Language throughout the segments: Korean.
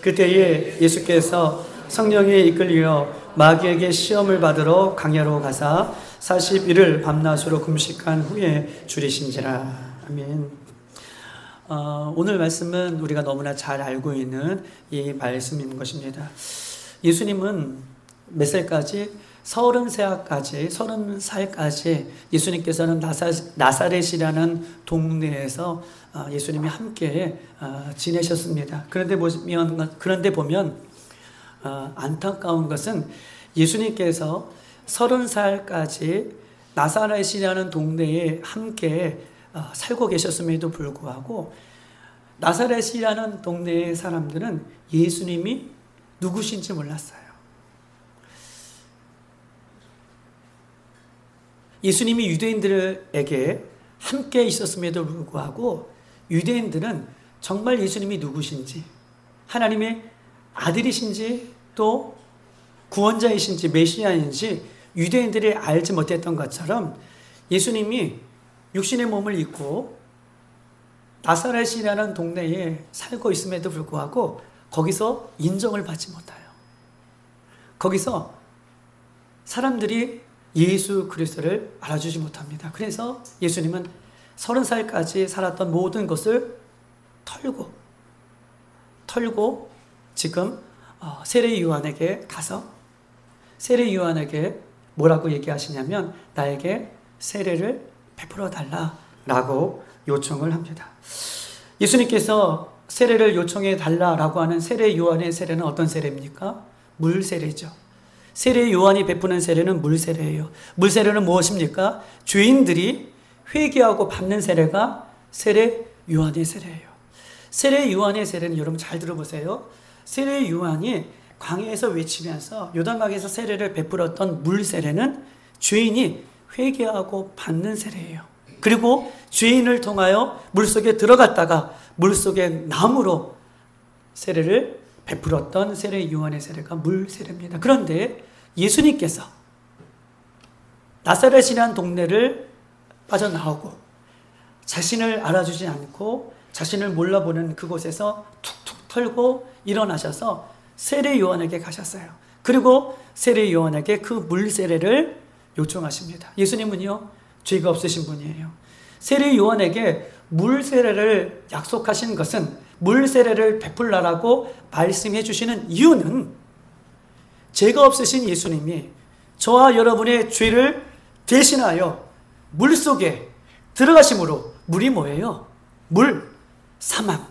그때에 예수께서 성령에 이끌려 마귀에게 시험을 받으러 광야로 가사 40일을 밤낮으로 금식한 후에 줄이신지라. 아멘. 오늘 말씀은 우리가 너무나 잘 알고 있는 이 말씀인 것입니다. 예수님은 몇 살까지? 30살까지 예수님께서는 나사렛이라는 동네에서 예수님이 함께 지내셨습니다. 그런데 보면 안타까운 것은 예수님께서 30살까지 나사렛이라는 동네에 함께 살고 계셨음에도 불구하고 나사렛이라는 동네의 사람들은 예수님이 누구신지 몰랐어요. 예수님이 유대인들에게 함께 있었음에도 불구하고 유대인들은 정말 예수님이 누구신지, 하나님의 아들이신지 또 구원자이신지 메시아인지 유대인들이 알지 못했던 것처럼 예수님이 육신의 몸을 입고 나사렛이라는 동네에 살고 있음에도 불구하고 거기서 인정을 받지 못해요. 거기서 사람들이 예수 그리스도를 알아주지 못합니다. 그래서 예수님은 30살까지 살았던 모든 것을 털고 지금 세례 요한에게 가서 세례 요한에게 뭐라고 얘기하시냐면 나에게 세례를 베풀어 달라라고 요청을 합니다. 예수님께서 세례를 요청해 달라라고 하는 세례 요한의 세례는 어떤 세례입니까? 물 세례죠. 세례 요한이 베푸는 세례는 물 세례예요. 물 세례는 무엇입니까? 죄인들이 회개하고 받는 세례가 세례 요한의 세례예요. 세례 요한의 세례는 여러분 잘 들어보세요. 세례 요한이 광야에서 외치면서 요단강에서 세례를 베풀었던 물 세례는 죄인이 회개하고 받는 세례예요. 그리고 죄인을 통하여 물속에 들어갔다가 물속에 나무로 세례를 베풀었던 세례 요한의 세례가 물 세례입니다. 그런데 예수님께서 나사렛이라는 동네를 빠져나오고 자신을 알아주지 않고 자신을 몰라보는 그곳에서 툭툭 털고 일어나셔서 세례 요한에게 가셨어요. 그리고 세례 요한에게 그 물 세례를 요청하십니다. 예수님은요, 죄가 없으신 분이에요. 세례 요한에게 물 세례를 약속하신 것은 물 세례를 베풀라라고 말씀해 주시는 이유는 죄가 없으신 예수님이 저와 여러분의 죄를 대신하여 물속에 들어가심으로, 물이 뭐예요? 물, 사망,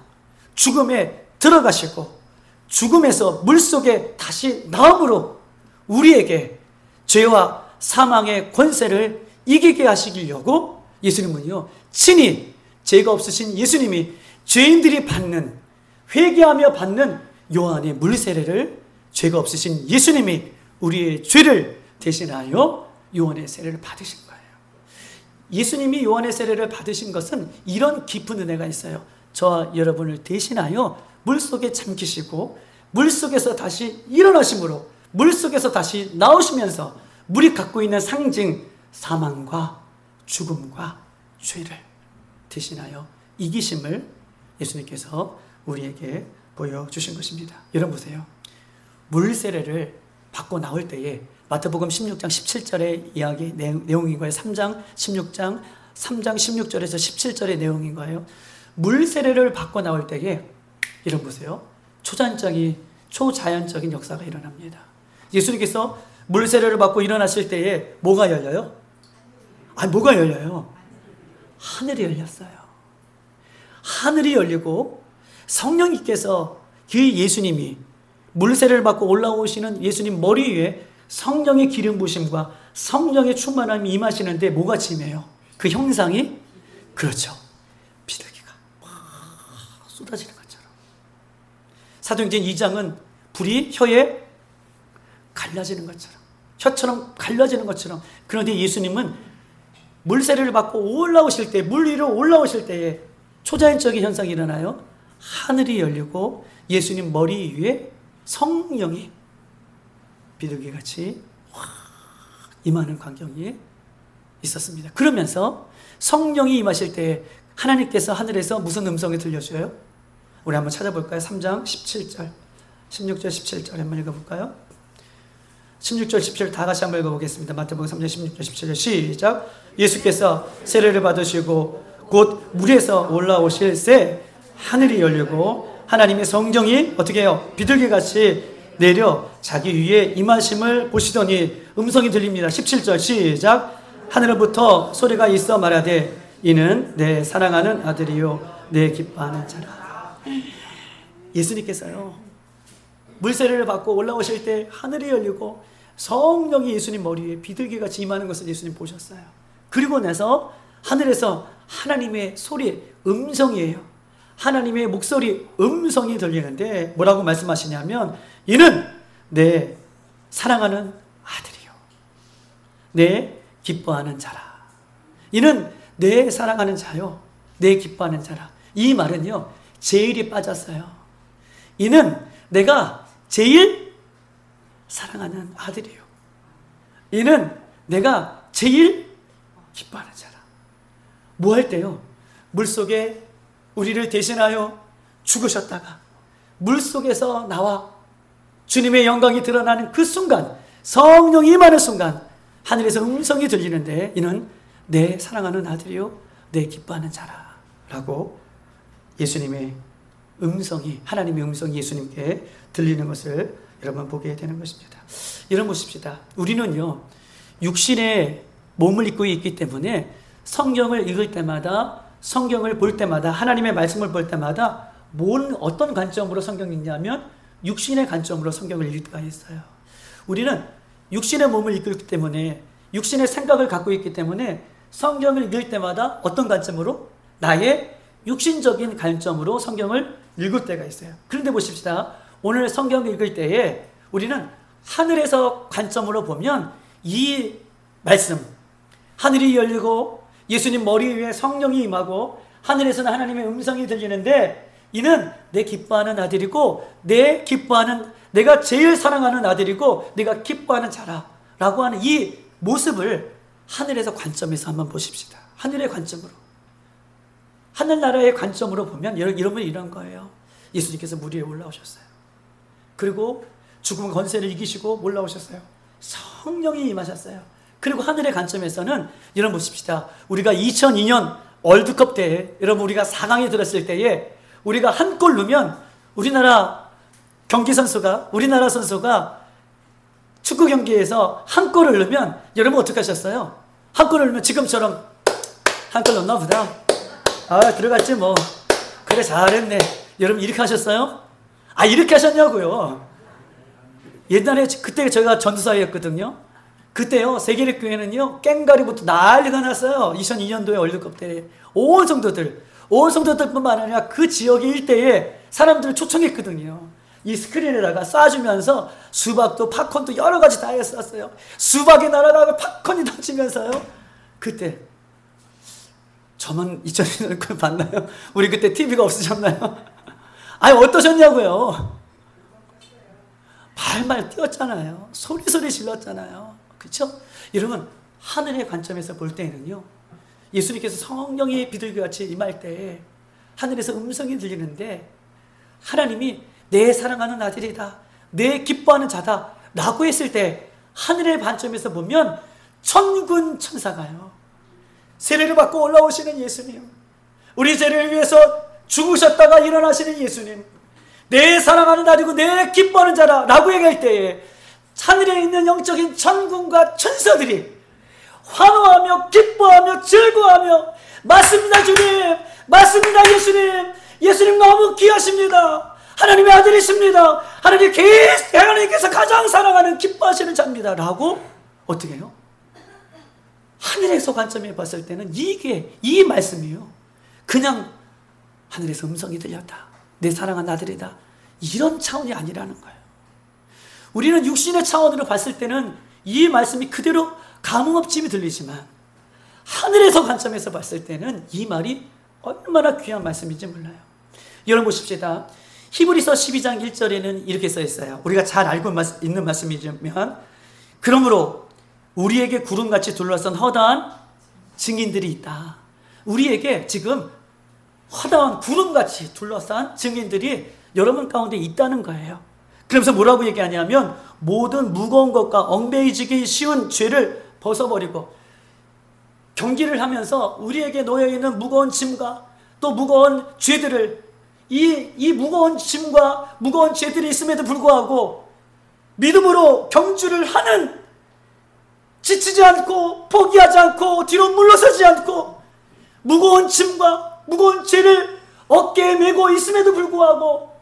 죽음에 들어가시고 죽음에서 물속에 다시 나옴으로 우리에게 죄와 사망의 권세를 이기게 하시려고 예수님은요, 친히 죄가 없으신 예수님이 죄인들이 받는, 회개하며 받는 요한의 물 세례를 죄가 없으신 예수님이 우리의 죄를 대신하여 요한의 세례를 받으신 거예요. 예수님이 요한의 세례를 받으신 것은 이런 깊은 은혜가 있어요. 저와 여러분을 대신하여 물속에 잠기시고 물속에서 다시 일어나심으로 물속에서 다시 나오시면서 물이 갖고 있는 상징 사망과 죽음과 죄를 대신하여 이기심을 예수님께서 우리에게 보여주신 것입니다. 여러분 보세요. 물 세례를 받고 나올 때에 마태복음 16장 17절의 이야기 내용인 거예요. 3장 16절에서 17절의 내용인 거예요. 물 세례를 받고 나올 때에 여러분 보세요. 초자연적인 역사가 일어납니다. 예수님께서 물 세례를 받고 일어나실 때에 뭐가 열려요? 뭐가 열려요? 하늘이 열렸어요. 하늘이 열리고 성령님께서 그 예수님이 물세례를 받고 올라오시는 예수님 머리 위에 성령의 기름 부으심과 성령의 충만함이 임하시는데 뭐가 임해요? 그 형상이 그렇죠. 비둘기가 막 쏟아지는 것처럼. 사도행전 2장은 불이 혀에 갈라지는 것처럼, 혀처럼 갈라지는 것처럼. 그런데 예수님은 물세례를 받고 올라오실 때, 물 위로 올라오실 때에 초자연적인 현상이 일어나요. 하늘이 열리고 예수님 머리 위에 성령이 비둘기같이 확 임하는 광경이 있었습니다. 그러면서 성령이 임하실 때 하나님께서 하늘에서 무슨 음성이 들려줘요? 우리 한번 찾아볼까요? 3장 17절, 16절, 17절 한번 읽어볼까요? 16절, 17절 다 같이 한번 읽어보겠습니다. 마태복음 3장 16절, 17절 시작. 예수께서 세례를 받으시고 곧 물에서 올라오실 새 하늘이 열리고 하나님의 성령이 어떻게 해요? 비둘기같이 내려 자기 위에 임하심을 보시더니 음성이 들립니다. 17절 시작. 하늘로부터 소리가 있어 말하되 이는 내 사랑하는 아들이요 내 기뻐하는 자라. 예수님께서요 물세례를 받고 올라오실 때 하늘이 열리고 성령이 예수님 머리 위에 비둘기같이 임하는 것을 예수님 보셨어요. 그리고 나서 하늘에서 하나님의 소리, 음성이에요. 하나님의 목소리, 음성이 들리는데 뭐라고 말씀하시냐면 이는 내 사랑하는 아들이요 내 기뻐하는 자라. 이는 내 사랑하는 자요 내 기뻐하는 자라. 이 말은요 제일이 빠졌어요. 이는 내가 제일 사랑하는 아들이요 이는 내가 제일 기뻐하는 자라. 뭐 할 때요? 물속에 우리를 대신하여 죽으셨다가 물속에서 나와 주님의 영광이 드러나는 그 순간, 성령이 임하는 순간 하늘에서 음성이 들리는데 이는 내 사랑하는 아들이요 내 기뻐하는 자라 라고 예수님의 음성이, 하나님의 음성이 예수님께 들리는 것을 여러분 보게 되는 것입니다. 여러분 보십시다. 우리는요 육신의 몸을 입고 있기 때문에 성경을 읽을 때마다, 성경을 볼 때마다, 하나님의 말씀을 볼 때마다 어떤 관점으로 성경을 읽냐면 육신의 관점으로 성경을 읽을 때가 있어요. 우리는 육신의 몸을 입고 있기 때문에, 육신의 생각을 갖고 있기 때문에 성경을 읽을 때마다 어떤 관점으로? 나의 육신적인 관점으로 성경을 읽을 때가 있어요. 그런데 보십시다. 오늘 성경을 읽을 때에 우리는 하늘에서 관점으로 보면 이 말씀, 하늘이 열리고 예수님 머리 위에 성령이 임하고 하늘에서는 하나님의 음성이 들리는데 이는 내 기뻐하는 아들이고 내가 제일 사랑하는 아들이고 내가 기뻐하는 자라 라고 하는 이 모습을 하늘에서 관점에서 한번 보십시다. 하늘의 관점으로, 하늘나라의 관점으로 보면 여러분 이런 거예요. 예수님께서 물 위에 올라오셨어요. 그리고 죽음 권세를 이기시고 올라오셨어요. 성령이 임하셨어요. 그리고 하늘의 관점에서는 여러분 보십시다. 우리가 2002년 월드컵 때에 여러분 우리가 4강에 들었을 때에 우리가 한 골 넣으면 우리나라 선수가 축구 경기에서 한 골을 넣으면 여러분 어떻게 하셨어요? 한 골을 넣으면 지금처럼 한 골 넣나 보다. 아 들어갔지 뭐. 그래 잘했네. 여러분 이렇게 하셨어요? 아 이렇게 하셨냐고요. 옛날에 그때 저희가 전도사였거든요. 그때요 세계립교회는요 깽가리부터 난리가 났어요. 2002년도에 월드컵 때 온 성도들뿐만 아니라 그 지역의 일대에 사람들을 초청했거든요. 이 스크린에다가 쏴주면서 수박도 팝콘도 여러 가지 다 했었어요. 수박이 날아가고 팝콘이 던지면서요. 그때 저만 2002년 그걸 봤나요? 우리 그때 TV가 없으셨나요? 아니 어떠셨냐고요? 발말 뛰었잖아요. 소리 질렀잖아요. 그렇죠? 여러분 하늘의 관점에서 볼 때는요 예수님께서 성령이 비둘기같이 임할 때 하늘에서 음성이 들리는데 하나님이 내 사랑하는 아들이다, 내 기뻐하는 자다 라고 했을 때 하늘의 관점에서 보면 천군 천사가요 세례를 받고 올라오시는 예수님, 우리 죄를 위해서 죽으셨다가 일어나시는 예수님, 내 사랑하는 아들이고 내 기뻐하는 자라 라고 얘기할 때에 하늘에 있는 영적인 천군과 천사들이 환호하며 기뻐하며 즐거워하며 맞습니다 주님, 맞습니다 예수님 너무 귀하십니다, 하나님의 아들이십니다, 하나님께서 가장 사랑하는 기뻐하시는 자입니다 라고 어떻게 해요? 하늘에서 관점에 봤을 때는 이 말씀이요 그냥 하늘에서 음성이 들렸다, 내 사랑하는 아들이다 이런 차원이 아니라는 거예요. 우리는 육신의 차원으로 봤을 때는 이 말씀이 그대로 감흥없이 들리지만 하늘에서 관점에서 봤을 때는 이 말이 얼마나 귀한 말씀인지 몰라요. 여러분 보십시다. 히브리서 12장 1절에는 이렇게 써 있어요. 우리가 잘 알고 있는 말씀이지만 그러므로 우리에게 구름같이 둘러싼 허다한 증인들이 있다. 우리에게 지금 허다한 구름같이 둘러싼 증인들이 여러분 가운데 있다는 거예요. 그러면서 뭐라고 얘기하냐면 모든 무거운 것과 얽매이지기 쉬운 죄를 벗어버리고 경기를 하면서 우리에게 놓여있는 무거운 짐과 또 무거운 죄들을 이 무거운 짐과 무거운 죄들이 있음에도 불구하고 믿음으로 경주를 하는, 지치지 않고 포기하지 않고 뒤로 물러서지 않고 무거운 짐과 무거운 죄를 어깨에 메고 있음에도 불구하고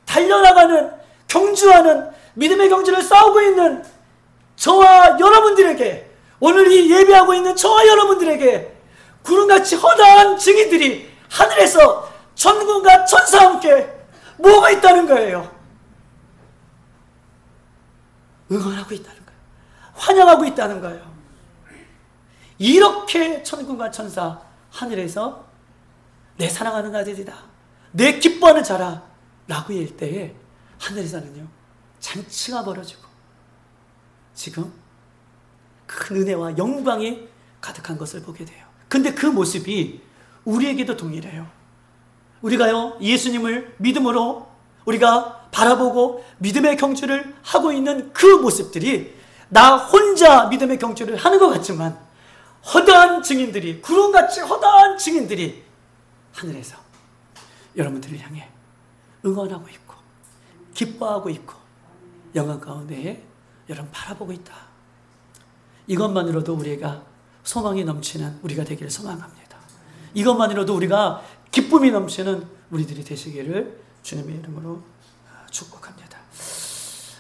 달려나가는, 경주하는, 믿음의 경주를 싸우고 있는 저와 여러분들에게, 오늘 이 예배하고 있는 저와 여러분들에게 구름같이 허다한 증인들이 하늘에서 천군과 천사와 함께 뭐가 있다는 거예요. 응원하고 있다는 거예요. 환영하고 있다는 거예요. 이렇게 천군과 천사 하늘에서 내 사랑하는 아들이다, 내 기뻐하는 자라 라고 할 때에 하늘에서는요 잔치가 벌어지고 지금 큰 은혜와 영광이 가득한 것을 보게 돼요. 근데 그 모습이 우리에게도 동일해요. 우리가요 예수님을 믿음으로 우리가 바라보고 믿음의 경주를 하고 있는 그 모습들이 나 혼자 믿음의 경주를 하는 것 같지만 허다한 증인들이, 구름같이 허다한 증인들이 하늘에서 여러분들을 향해 응원하고 있고 기뻐하고 있고 영광 가운데에 여러분 바라보고 있다. 이것만으로도 우리가 소망이 넘치는 우리가 되기를 소망합니다. 이것만으로도 우리가 기쁨이 넘치는 우리들이 되시기를 주님의 이름으로 축복합니다.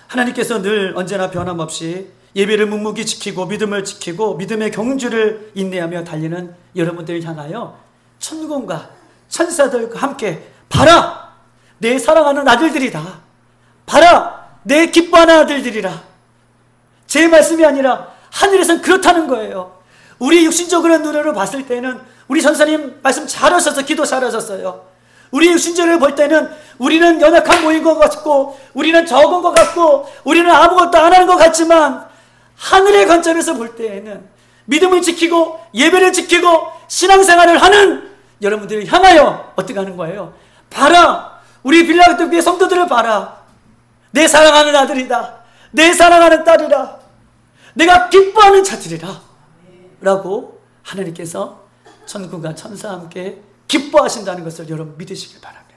하나님께서 늘 언제나 변함없이 예배를 묵묵히 지키고 믿음을 지키고 믿음의 경주를 인내하며 달리는 여러분들을 향하여 천군과 천사들과 함께 봐라 내 사랑하는 아들들이다, 봐라 내 기뻐하는 아들들이라. 제 말씀이 아니라 하늘에서는 그렇다는 거예요. 우리 육신적인 눈으로 봤을 때는 우리 전사님 말씀 잘하셔서 기도 잘하셨어요. 우리 육신적으로 볼 때는 우리는 연약한 모인 것 같고 우리는 적은 것 같고 우리는 아무것도 안 하는 것 같지만 하늘의 관점에서 볼 때에는 믿음을 지키고 예배를 지키고 신앙생활을 하는 여러분들을 향하여 어떻게 하는 거예요? 봐라 우리 빌라델피아 성도들을 봐라, 내 사랑하는 아들이다, 내 사랑하는 딸이라, 내가 기뻐하는 자들이라 라고 하나님께서 천군과 천사와 함께 기뻐하신다는 것을 여러분 믿으시길 바랍니다.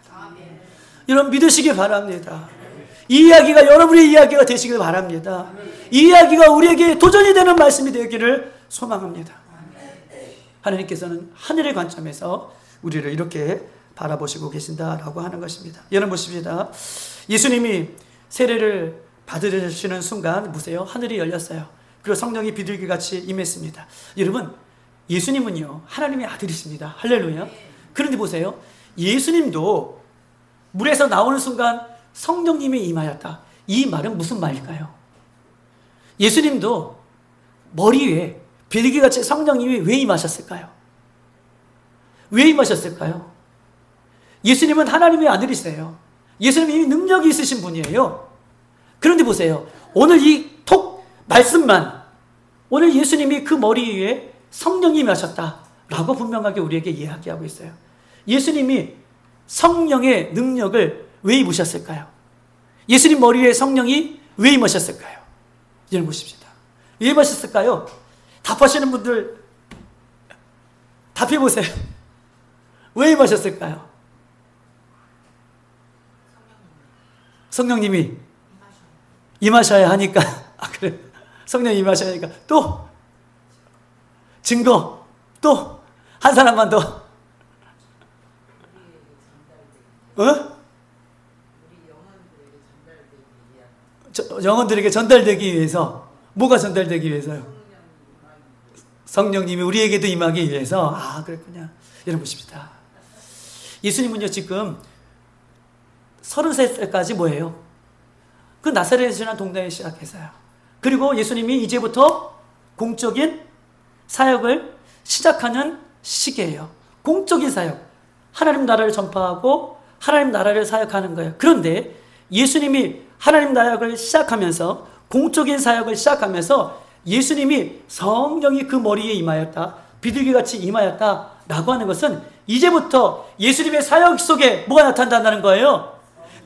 여러분 믿으시길 바랍니다. 이 이야기가 여러분의 이야기가 되시길 바랍니다. 이 이야기가 우리에게 도전이 되는 말씀이 되기를 소망합니다. 하나님께서는 하늘의 관점에서 우리를 이렇게 바라보시고 계신다라고 하는 것입니다. 여러분 보십시다. 예수님이 세례를 받으시는 순간 보세요. 하늘이 열렸어요. 그리고 성령이 비둘기같이 임했습니다. 여러분 예수님은요 하나님의 아들이십니다. 할렐루야. 그런데 보세요. 예수님도 물에서 나오는 순간 성령님이 임하였다. 이 말은 무슨 말일까요? 예수님도 머리 위에 비둘기같이 성령님이 왜 임하셨을까요? 왜 임하셨을까요? 예수님은 하나님의 아들이세요. 예수님이 능력이 있으신 분이에요. 그런데 보세요. 오늘 이 말씀만 오늘 예수님이 그 머리 위에 성령이 임하셨다라고 분명하게 우리에게 이야기하고 있어요. 예수님이 성령의 능력을 왜 입으셨을까요? 예수님 머리 위에 성령이 왜 임하셨을까요? 여러분 보십시다. 왜 임하셨을까요? 답하시는 분들 답해보세요. 왜 임하셨을까요? 성령님이 임하셔야 하니까. 아 그래. 성령이 임하셔야 하니까. 또 증거. 또 한 사람만 더. 영혼들에게 전달되기 위해서. 뭐가 전달되기 위해서요? 성령님이 우리에게도 임하기 위해서. 아 그랬군요. 여러분 보십시다. 예수님은요 지금 33살까지 뭐예요? 그 나사렛에 지난 동네에 시작해서요. 그리고 예수님이 이제부터 공적인 사역을 시작하는 시기예요. 공적인 사역. 하나님 나라를 전파하고 하나님 나라를 사역하는 거예요. 그런데 예수님이 하나님 나라를 시작하면서 공적인 사역을 시작하면서 예수님이 성령이 그 머리에 임하였다. 비둘기같이 임하였다 라고 하는 것은 이제부터 예수님의 사역 속에 뭐가 나타난다는 거예요?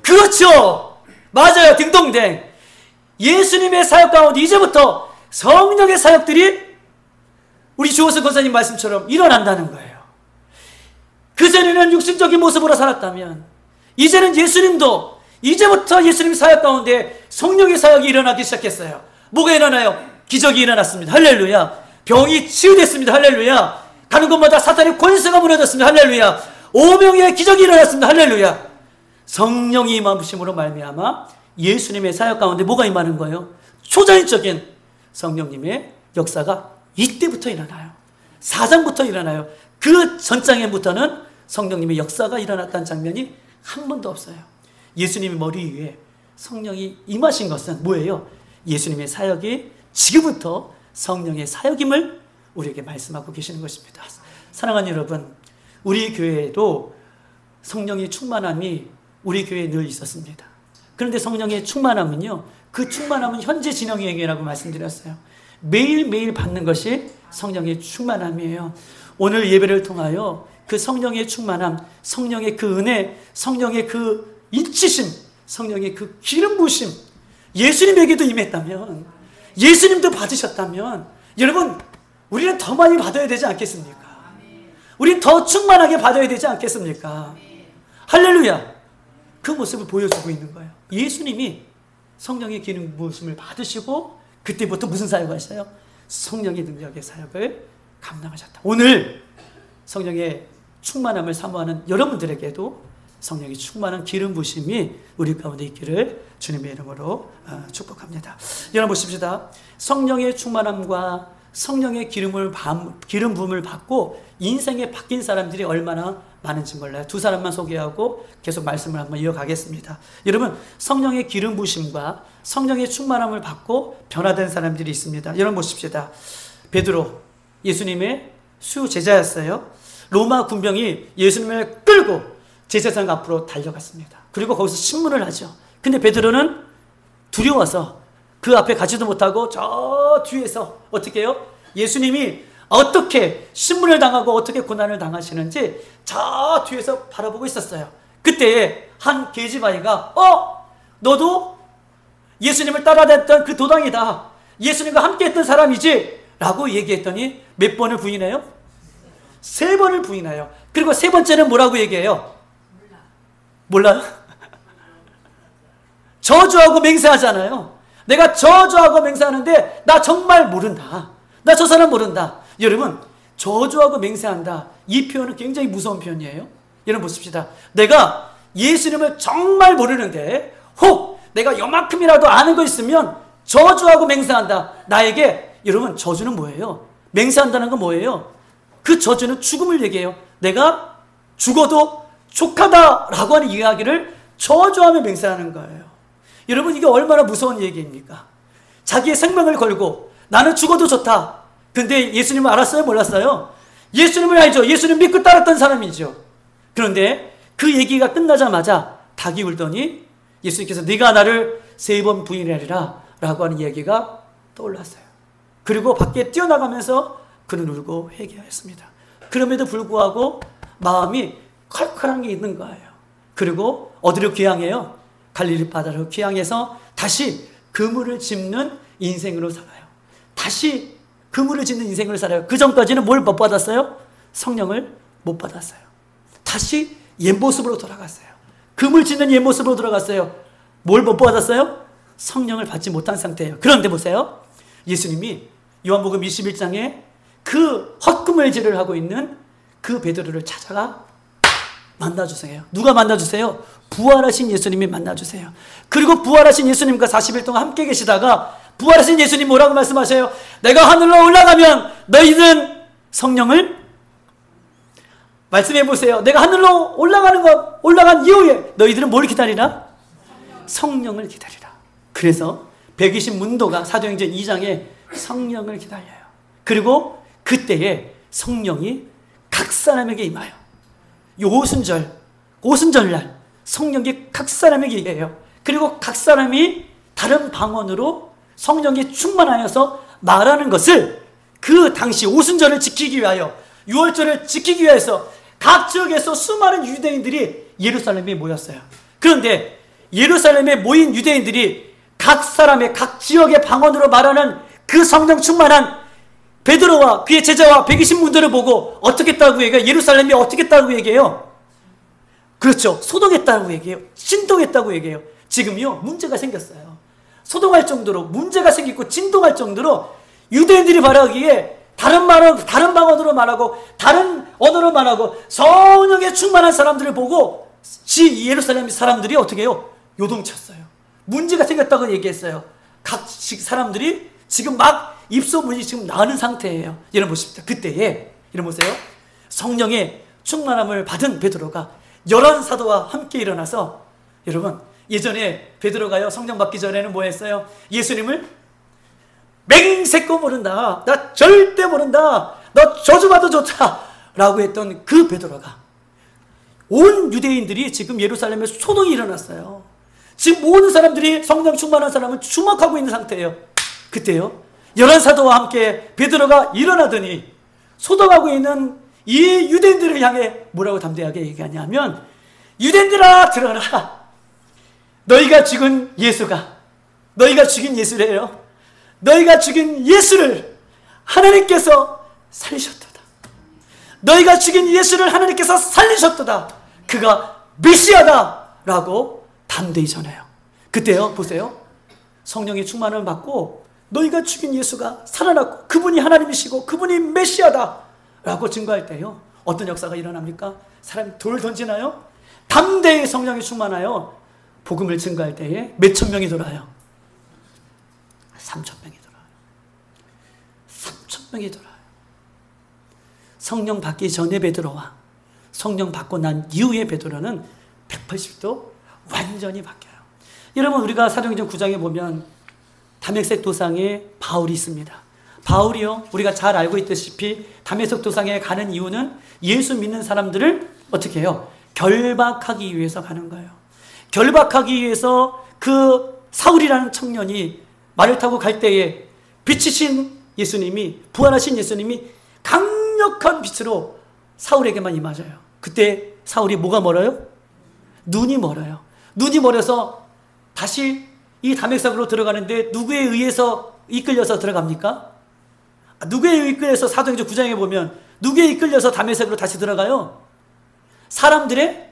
그렇죠! 맞아요. 딩동댕. 예수님의 사역 가운데 이제부터 성령의 사역들이 우리 주호선 권사님 말씀처럼 일어난다는 거예요. 그전에는 육신적인 모습으로 살았다면 이제는 예수님도 이제부터 예수님 사역 가운데 성령의 사역이 일어나기 시작했어요. 뭐가 일어나요? 기적이 일어났습니다. 할렐루야. 병이 치유됐습니다. 할렐루야. 가는 곳마다 사탄의 권세가 무너졌습니다. 할렐루야. 오병이의 기적이 일어났습니다. 할렐루야. 성령이 임하심으로 말미암아 예수님의 사역 가운데 뭐가 임하는 거예요? 초자연적인 성령님의 역사가 이때부터 일어나요. 4장부터 일어나요. 그 전장에부터는 성령님의 역사가 일어났다는 장면이 한 번도 없어요. 예수님의 머리 위에 성령이 임하신 것은 뭐예요? 예수님의 사역이 지금부터 성령의 사역임을 우리에게 말씀하고 계시는 것입니다. 사랑하는 여러분, 우리 교회에도 성령의 충만함이 우리 교회에 늘 있었습니다. 그런데 성령의 충만함은요, 그 충만함은 현재 진영의 행위라고 말씀드렸어요. 매일매일 받는 것이 성령의 충만함이에요. 오늘 예배를 통하여 그 성령의 충만함, 성령의 그 은혜, 성령의 그 인치심, 성령의 그 기름 부으심, 예수님에게도 임했다면, 예수님도 받으셨다면, 여러분, 우리는 더 많이 받아야 되지 않겠습니까? 우리는 더 충만하게 받아야 되지 않겠습니까? 할렐루야! 그 모습을 보여주고 있는 거예요. 예수님이 성령의 기름 부으심을 받으시고 그때부터 무슨 사역을 하셔요? 성령의 능력의 사역을 감당하셨다. 오늘 성령의 충만함을 사모하는 여러분들에게도 성령의 충만한 기름 부으심이 우리 가운데 있기를 주님의 이름으로 축복합니다. 여러분 보십시다. 성령의 충만함과 성령의 기름 부음을 받고 인생에 바뀐 사람들이 얼마나 많은지 몰라요. 두 사람만 소개하고 계속 말씀을 한번 이어가겠습니다. 여러분, 성령의 기름 부으심과 성령의 충만함을 받고 변화된 사람들이 있습니다. 여러분 보십시다. 베드로, 예수님의 수요 제자였어요. 로마 군병이 예수님을 끌고 제사장 앞으로 달려갔습니다. 그리고 거기서 신문을 하죠. 근데 베드로는 두려워서 그 앞에 가지도 못하고 저 뒤에서 어떻게 해요? 예수님이 어떻게 신문을 당하고 어떻게 고난을 당하시는지 저 뒤에서 바라보고 있었어요. 그때 한 계집아이가 너도 예수님을 따라다녔던 그 도당이다. 예수님과 함께 했던 사람이지? 라고 얘기했더니 몇 번을 부인해요? 3번을 부인해요. 그리고 3번째는 뭐라고 얘기해요? 몰라요? 저주하고 맹세하잖아요. 내가 저주하고 맹세하는데 나 정말 모른다. 나 저 사람 모른다. 여러분, 저주하고 맹세한다. 이 표현은 굉장히 무서운 표현이에요. 여러분 보십시다. 내가 예수님을 정말 모르는데 혹 내가 요만큼이라도 아는 거 있으면 저주하고 맹세한다. 나에게 여러분 저주는 뭐예요? 맹세한다는 건 뭐예요? 그 저주는 죽음을 얘기해요. 내가 죽어도 족하다라고 하는 이야기를 저주하며 맹세하는 거예요. 여러분 이게 얼마나 무서운 얘기입니까? 자기의 생명을 걸고 나는 죽어도 좋다. 근데 예수님을 알았어요? 몰랐어요? 예수님을 알죠. 예수님 믿고 따랐던 사람이죠. 그런데 그 얘기가 끝나자마자 닭이 울더니 예수님께서 네가 나를 3번 부인하리라 라고 하는 얘기가 떠올랐어요. 그리고 밖에 뛰어나가면서 그는 울고 회개하였습니다. 그럼에도 불구하고 마음이 컬컬한 게 있는 거예요. 그리고 어디로 귀향해요? 갈릴리 바다로 귀향해서 다시 그물을 짚는 인생으로 살아요. 다시 그물을 짚는 인생으로 살아요. 그 전까지는 뭘 못 받았어요? 성령을 못 받았어요. 다시 옛 모습으로 돌아갔어요. 그물 짚는 옛 모습으로 돌아갔어요. 뭘 못 받았어요? 성령을 받지 못한 상태예요. 그런데 보세요. 예수님이 요한복음 21장에 그 헛구물질을 하고 있는 그 베드로를 찾아가 만나주세요. 누가 만나주세요? 부활하신 예수님이 만나주세요. 그리고 부활하신 예수님과 40일 동안 함께 계시다가 부활하신 예수님 뭐라고 말씀하셔요? 내가 하늘로 올라가면 너희는 성령을 말씀해 보세요. 내가 하늘로 올라간 이후에 너희들은 뭘 기다리라? 성령을 기다리라. 그래서 120문도가 사도행전 2장에 성령을 기다려요. 그리고 그때에 성령이 각 사람에게 임하여 오순절날 성령이 각 사람에게 임해요. 그리고 각 사람이 다른 방언으로 성령이 충만하여서 말하는 것을 그 당시 오순절을 지키기 위하여 유월절을 지키기 위해서 각 지역에서 수많은 유대인들이 예루살렘에 모였어요. 그런데 예루살렘에 모인 유대인들이 각 사람의 각 지역의 방언으로 말하는 그 성령 충만한 베드로와 그의 제자와 120문들을 보고 어떻게 했다고 얘기해요? 예루살렘이 어떻게 했다고 얘기해요? 그렇죠. 소동했다고 얘기해요. 진동했다고 얘기해요. 지금요, 문제가 생겼어요. 소동할 정도로 문제가 생기고 진동할 정도로 유대인들이 말하기에 다른 방언으로 말하고 다른 언어로 말하고 성령에 충만한 사람들을 보고 예루살렘 사람들이 어떻게 해요? 요동쳤어요. 문제가 생겼다고 얘기했어요. 각 사람들이 지금 막 입소문이 지금 나는 상태예요. 여러분 보십시오. 그때에 여러분 보세요. 성령의 충만함을 받은 베드로가 11사도와 함께 일어나서, 여러분 예전에 베드로가요 성령 받기 전에는 뭐 했어요? 예수님을 맹세코 모른다, 나 절대 모른다, 너 저주받아 좋다 라고 했던 그 베드로가 온 유대인들이 지금 예루살렘에 소동이 일어났어요. 지금 모든 사람들이 성령 충만한 사람은 주목하고 있는 상태예요. 그때요 11사도와 함께 베드로가 일어나더니 소동하고 있는 이 유대인들을 향해 뭐라고 담대하게 얘기하냐면, 유대인들아 들어라. 너희가 죽인 예수래요. 너희가 죽인 예수를 하나님께서 살리셨도다. 너희가 죽인 예수를 하나님께서 살리셨도다. 그가 메시아다 라고 담대히 전해요. 그때요 보세요. 성령의 충만을 받고 너희가 죽인 예수가 살아났고 그분이 하나님이시고 그분이 메시아다 라고 증거할 때요 어떤 역사가 일어납니까? 사람이 돌 던지나요? 담대히 성령이 충만하여 복음을 증거할 때에 몇천 명이 돌아요? 3,000명이 돌아요. 3,000명이 돌아요. 성령 받기 전에 베드로와 성령 받고 난 이후의 베드로는 180도 완전히 바뀌어요. 여러분 우리가 사도행전 9장에 보면 다메섹 도상에 바울이 있습니다. 바울이요 우리가 잘 알고 있다시피 다메섹 도상에 가는 이유는 예수 믿는 사람들을 어떻게 해요? 결박하기 위해서 가는 거예요. 결박하기 위해서 그 사울이라는 청년이 말을 타고 갈 때에 빛이신 예수님이, 부활하신 예수님이 강력한 빛으로 사울에게만 임하셔요. 그때 사울이 뭐가 멀어요? 눈이 멀어요. 눈이 멀어서 다시 이 다메섹으로 들어가는데 누구에 의해서 이끌려서 들어갑니까? 누구에 이끌려서 사도행전 9장에 보면 누구에 이끌려서 다메섹으로 다시 들어가요? 사람들의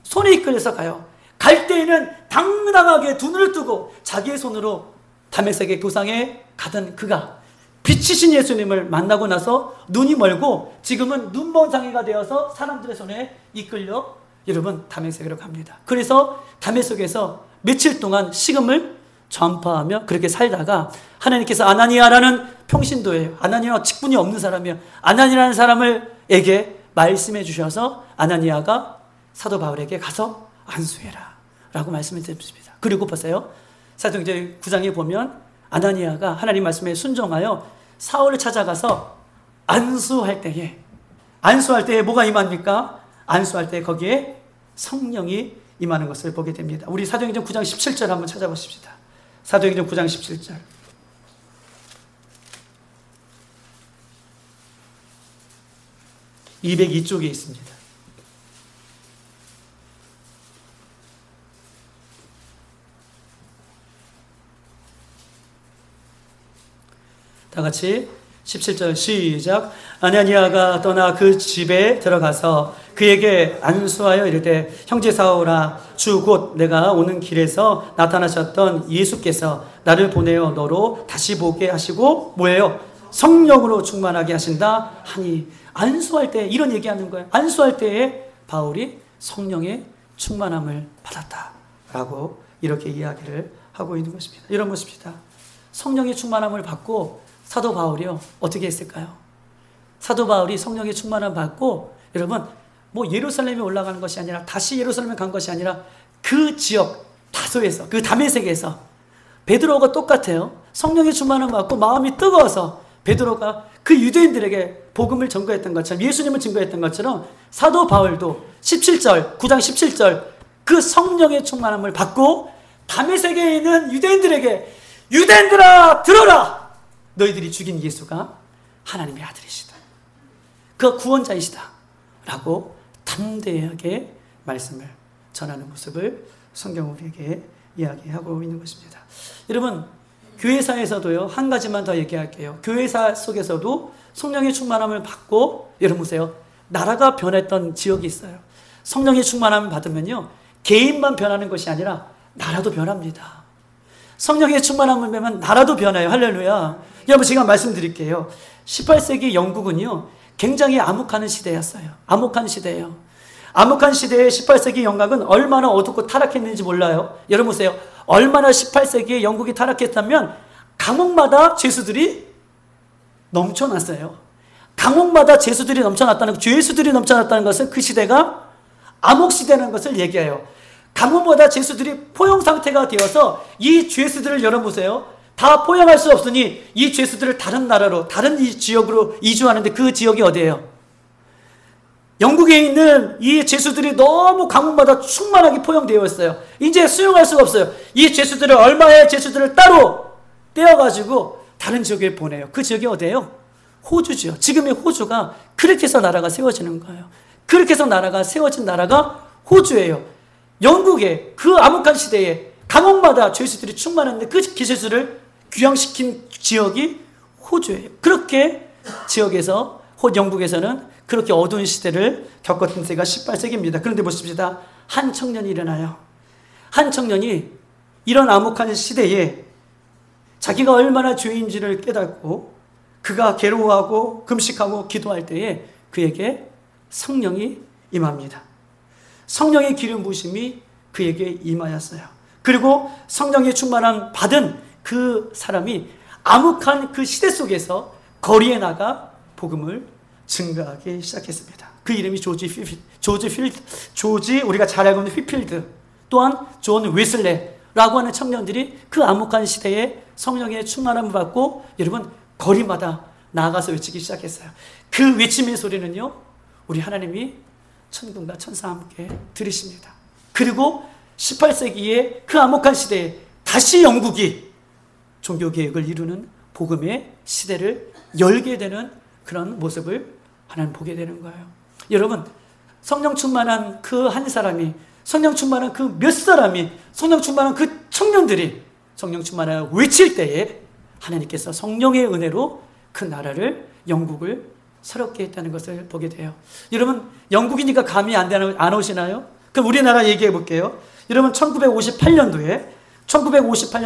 손에 이끌려서 가요. 갈 때에는 당당하게 두 눈을 뜨고 자기의 손으로 다메섹의 도상에 가던 그가 빛이신 예수님을 만나고 나서 눈이 멀고 지금은 눈먼 상태가 되어서 사람들의 손에 이끌려 여러분 다메섹으로 갑니다. 그래서 다메섹에서 며칠 동안 식음을 전파하며 그렇게 살다가 하나님께서 아나니아라는 평신도예요. 아나니아가 직분이 없는 사람이에요. 아나니아라는 사람에게 말씀해 주셔서 아나니아가 사도 바울에게 가서 안수해라 라고 말씀해 주십니다. 그리고 보세요. 사도행전 9장에 보면 아나니아가 하나님 말씀에 순종하여 사울을 찾아가서 안수할 때에 뭐가 임합니까? 안수할 때 거기에 성령이 임하는 것을 보게 됩니다. 우리 사도행전 9장 17절 한번 찾아보십시다. 사도행전 9장 17절. (202쪽에) 있습니다. 다 같이 17절 시작. 아나니아가 떠나 그 집에 들어가서 그에게 안수하여 이르되 형제 사울아 주 곧 내가 오는 길에서 나타나셨던 예수께서 나를 보내어 너로 다시 보게 하시고 뭐예요? 성령으로 충만하게 하신다 하니. 안수할 때 이런 얘기하는 거예요. 안수할 때에 바울이 성령의 충만함을 받았다라고 이렇게 이야기를 하고 있는 것입니다. 이런 것입니다. 성령의 충만함을 받고 사도 바울이요 어떻게 했을까요? 사도 바울이 성령의 충만함을 받고 여러분 뭐 예루살렘에 올라가는 것이 아니라 다시 예루살렘에 간 것이 아니라 그 지역 다소에서 그 다메섹에서 베드로가 똑같아요. 성령의 충만함을 받고 마음이 뜨거워서 베드로가 그 유대인들에게 복음을 전거했던 것처럼 예수님을 증거했던 것처럼 사도 바울도 17절 9장 17절 그 성령의 충만함을 받고 다메섹에 있는 유대인들에게 유대인들아 들어라! 너희들이 죽인 예수가 하나님의 아들이시다. 그 구원자이시다 라고 담대하게 말씀을 전하는 모습을 성경 우리에게 이야기하고 있는 것입니다. 여러분, 교회사에서도요, 한 가지만 더 얘기할게요. 교회사 속에서도 성령의 충만함을 받고, 여러분 보세요, 나라가 변했던 지역이 있어요. 성령의 충만함을 받으면요, 개인만 변하는 것이 아니라 나라도 변합니다. 성령의 충만함을 받으면 나라도 변해요. 할렐루야. 여러분, 제가 말씀드릴게요. 18세기 영국은요, 굉장히 암흑한 시대였어요. 암흑한 시대예요. 암흑한 시대의 18세기 영국은 얼마나 어둡고 타락했는지 몰라요. 여러분 보세요. 얼마나 18세기에 영국이 타락했다면 감옥마다 죄수들이 넘쳐났어요. 감옥마다 죄수들이 넘쳐났다는, 죄수들이 넘쳐났다는 것은 그 시대가 암흑시대라는 것을 얘기해요. 감옥마다 죄수들이 포용 상태가 되어서 이 죄수들을 열어보세요. 다 포용할 수 없으니 이 죄수들을 다른 나라로, 다른 이 지역으로 이주하는데, 그 지역이 어디예요? 영국에 있는 이 죄수들이 너무 감옥마다 충만하게 포용되어 있어요. 이제 수용할 수가 없어요. 이 죄수들을, 얼마의 죄수들을 따로 떼어가지고 다른 지역에 보내요. 그 지역이 어디예요? 호주죠. 지금의 호주가 그렇게 해서 나라가 세워지는 거예요. 그렇게 해서 나라가 세워진 나라가 호주예요. 영국의 그 암흑한 시대에 감옥마다 죄수들이 충만한데 그 죄수를 귀양시킨 지역이 호주예요. 그렇게 지역에서, 영국에서는 그렇게 어두운 시대를 겪었던 때가 18세기입니다. 그런데 보십시다. 한 청년이 일어나요. 한 청년이 이런 암흑한 시대에 자기가 얼마나 죄인지를 깨닫고 그가 괴로워하고 금식하고 기도할 때에 그에게 성령이 임합니다. 성령의 기름 부으심이 그에게 임하였어요. 그리고 성령의 충만함 받은 그 사람이 암흑한 그 시대 속에서 거리에 나가 복음을 증가하기 시작했습니다. 그 이름이 우리가 잘 알고 있는 휘필드, 또한 존 웨슬레라고 하는 청년들이 그 암흑한 시대에 성령의 충만함을 받고, 여러분, 거리마다 나아가서 외치기 시작했어요. 그 외침의 소리는요, 우리 하나님이 천군과 천사와 함께 들으십니다. 그리고 18세기의 그 암흑한 시대에 다시 영국이 종교개혁을 이루는 복음의 시대를 열게 되는 그런 모습을 하나님 보게 되는 거예요. 여러분, 성령 충만한 그 한 사람이, 성령 충만한 그 몇 사람이, 성령 충만한 그 청년들이 성령 충만한 외칠 때에 하나님께서 성령의 은혜로 그 나라를, 영국을 새롭게 했다는 것을 보게 돼요. 여러분, 영국이니까 감이 안 오시나요? 그럼 우리나라 얘기해 볼게요. 여러분, 1958년도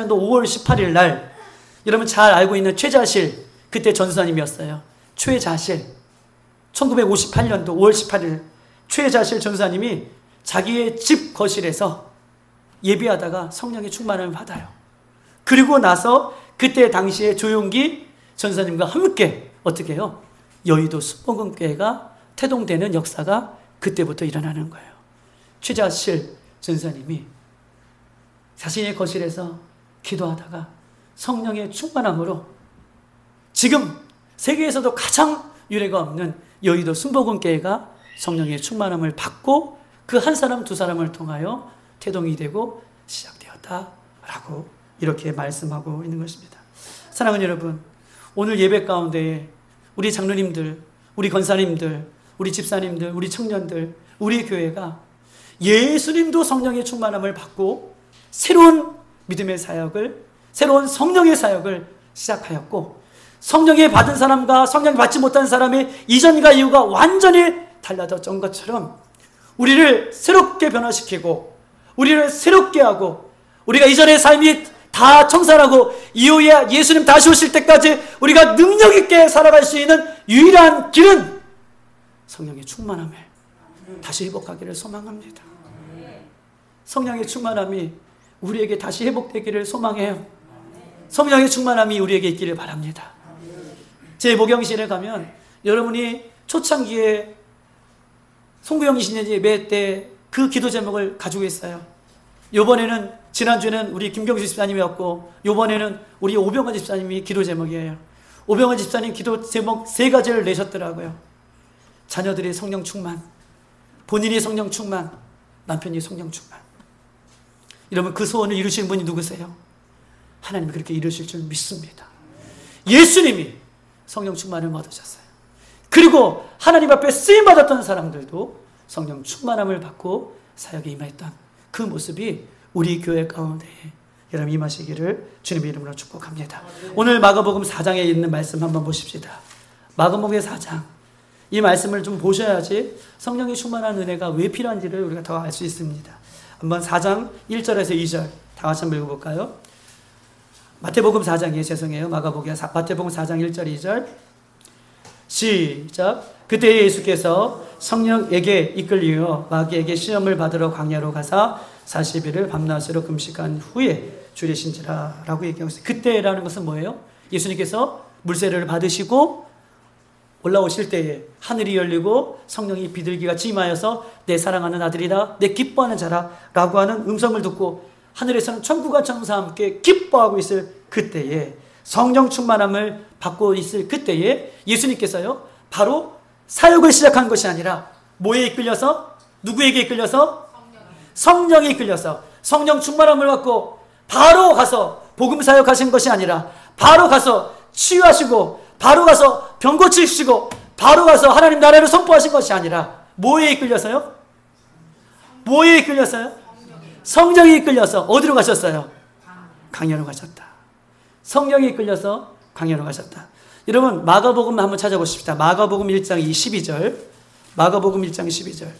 5월 18일 날, 여러분 잘 알고 있는 최자실, 그때 전사님이었어요. 최자실. 1958년도 5월 18일 최자실 전사님이 자기의 집 거실에서 예배하다가 성령의 충만함을 받아요. 그리고 나서 그때 당시에 조용기 전사님과 함께 어떻게 해요? 여의도 순복음교회가 태동되는 역사가 그때부터 일어나는 거예요. 최자실 전사님이 자신의 거실에서 기도하다가 성령의 충만함으로 지금 세계에서도 가장 유례가 없는 여의도 순복음교회가 성령의 충만함을 받고 그 한 사람 두 사람을 통하여 태동이 되고 시작되었다라고 이렇게 말씀하고 있는 것입니다. 사랑하는 여러분, 오늘 예배 가운데 우리 장로님들, 우리 권사님들, 우리 집사님들, 우리 청년들, 우리 교회가 예수님도 성령의 충만함을 받고 새로운 믿음의 사역을, 새로운 성령의 사역을 시작하였고, 성령에 받은 사람과 성령 받지 못한 사람의 이전과 이후가 완전히 달라졌던 것처럼 우리를 새롭게 변화시키고 우리를 새롭게 하고, 우리가 이전의 삶이 다 청산하고 이후에 예수님 다시 오실 때까지 우리가 능력 있게 살아갈 수 있는 유일한 길은 성령의 충만함을 다시 회복하기를 소망합니다. 성령의 충만함이 우리에게 다시 회복되기를 소망해요. 성령의 충만함이 우리에게 있기를 바랍니다. 제 목영실에 가면 여러분이 초창기에 송구영 신년지 예배 때 그 기도 제목을 가지고 있어요. 요번에는, 지난주에는 우리 김경수 집사님이었고 요번에는 우리 오병헌 집사님이 기도 제목이에요. 오병헌 집사님 기도 제목 3가지를 내셨더라고요. 자녀들이 성령 충만, 본인이 성령 충만, 남편이 성령 충만. 여러분, 그 소원을 이루신 분이 누구세요? 하나님이 그렇게 이루실 줄 믿습니다. 예수님이 성령 충만을 얻으셨어요. 그리고 하나님 앞에 쓰임받았던 사람들도 성령 충만함을 받고 사역에 임했던 그 모습이 우리 교회 가운데 여러분 임하시기를 주님의 이름으로 축복합니다. 오늘 마가복음 4장에 있는 말씀 한번 보십시다. 마가복음 4장 이 말씀을 좀 보셔야지 성령의 충만한 은혜가 왜 필요한지를 우리가 더 알 수 있습니다. 한번 4장 1절에서 2절 다 같이 한번 읽어볼까요? 마태복음 4장이에요. 죄송해요. 마태복음 4장 1절 2절 시작. 그때 예수께서 성령에게 이끌리어 마귀에게 시험을 받으러 광야로 가사 40일을 밤낮으로 금식한 후에 줄이신지라 라고 얘기하고 있어요. 그때라는 것은 뭐예요? 예수님께서 물세례를 받으시고 올라오실 때에 하늘이 열리고 성령이 비둘기같이 임하여서 내 사랑하는 아들이다, 내 기뻐하는 자라 라고 하는 음성을 듣고 하늘에서는 천국과 천사와 함께 기뻐하고 있을 그때에 성령 충만함을 받고 있을 그때에 예수님께서요 바로 사역을 시작한 것이 아니라 뭐에 이끌려서? 누구에게 이끌려서? 성령에 이끌려서 성령 충만함을 받고 바로 가서 복음 사역하신 것이 아니라 바로 가서 치유하시고 바로 가서 병 고치시고 바로 가서 하나님 나라를 선포하신 것이 아니라 뭐에 이끌려서요? 뭐에 이끌려서요? 성령에 이끌려서 어디로 가셨어요? 강연으로 가셨다. 성령에 이끌려서 강연으로 가셨다. 여러분 마가복음 한번 찾아보십시다. 마가복음 1장 12절 마가복음 1장 12절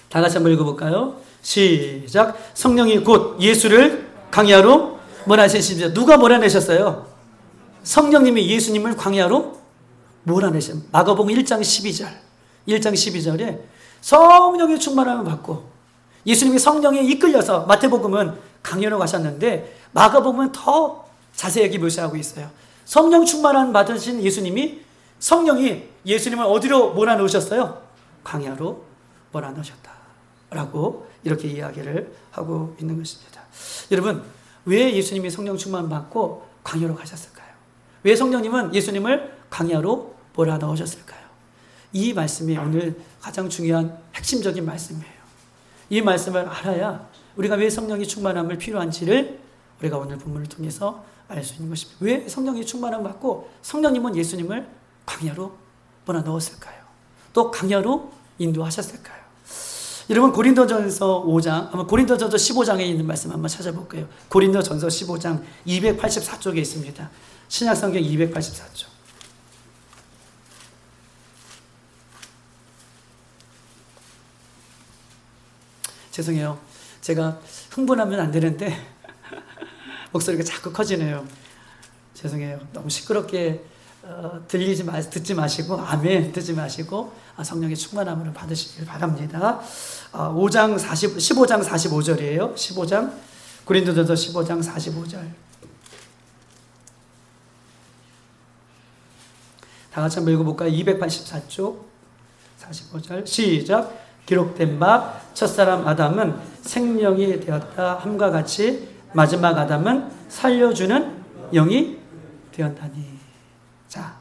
다 같이 한번 읽어볼까요? 시작. 성령이 곧 예수를 광야로 몰아내십니다. 누가 몰아내셨어요? 성령님이 예수님을 광야로 몰아내셨어요. 마가복음 1장 12절 1장 12절에 성령의 충만함을 받고 예수님이 성령에 이끌려서 마태복음은 강연으로 가셨는데 마가복음은 더 자세하게 묘사하고 있어요. 성령 충만함 받으신 예수님이 성령이 예수님을 어디로 몰아넣으셨어요? 광야로 몰아넣으셨다 라고 이렇게 이야기를 하고 있는 것입니다. 여러분 왜 예수님이 성령 충만 받고 광야로 가셨을까요? 왜 성령님은 예수님을 광야로 몰아넣으셨을까요? 이 말씀이 오늘 가장 중요한 핵심적인 말씀이에요. 이 말씀을 알아야 우리가 왜 성령이 충만함을 필요한지를 우리가 오늘 본문을 통해서 알 수 있는 것입니다. 왜 성령이 충만함을 받고 성령님은 예수님을 광야로 몰아넣었을까요? 또 광야로 인도하셨을까요? 여러분 고린도전서 5장, 아마 고린도전서 15장에 있는 말씀 한번 찾아볼게요. 고린도전서 15장 284쪽에 있습니다. 신약성경 284쪽. 죄송해요. 제가 흥분하면 안 되는데 목소리가 자꾸 커지네요. 죄송해요. 너무 시끄럽게 듣지 마시고 아멘 듣지 마시고 성령의 충만함을 받으시길 바랍니다. 15장 45절이에요. 15장 고린도전서 15장 45절 다 같이 한번 읽어볼까요? 284쪽 45절 시작. 기록된 바 첫사람 아담은 생명이 되었다 함과 같이 마지막 아담은 살려주는 영이 되었다니. 자,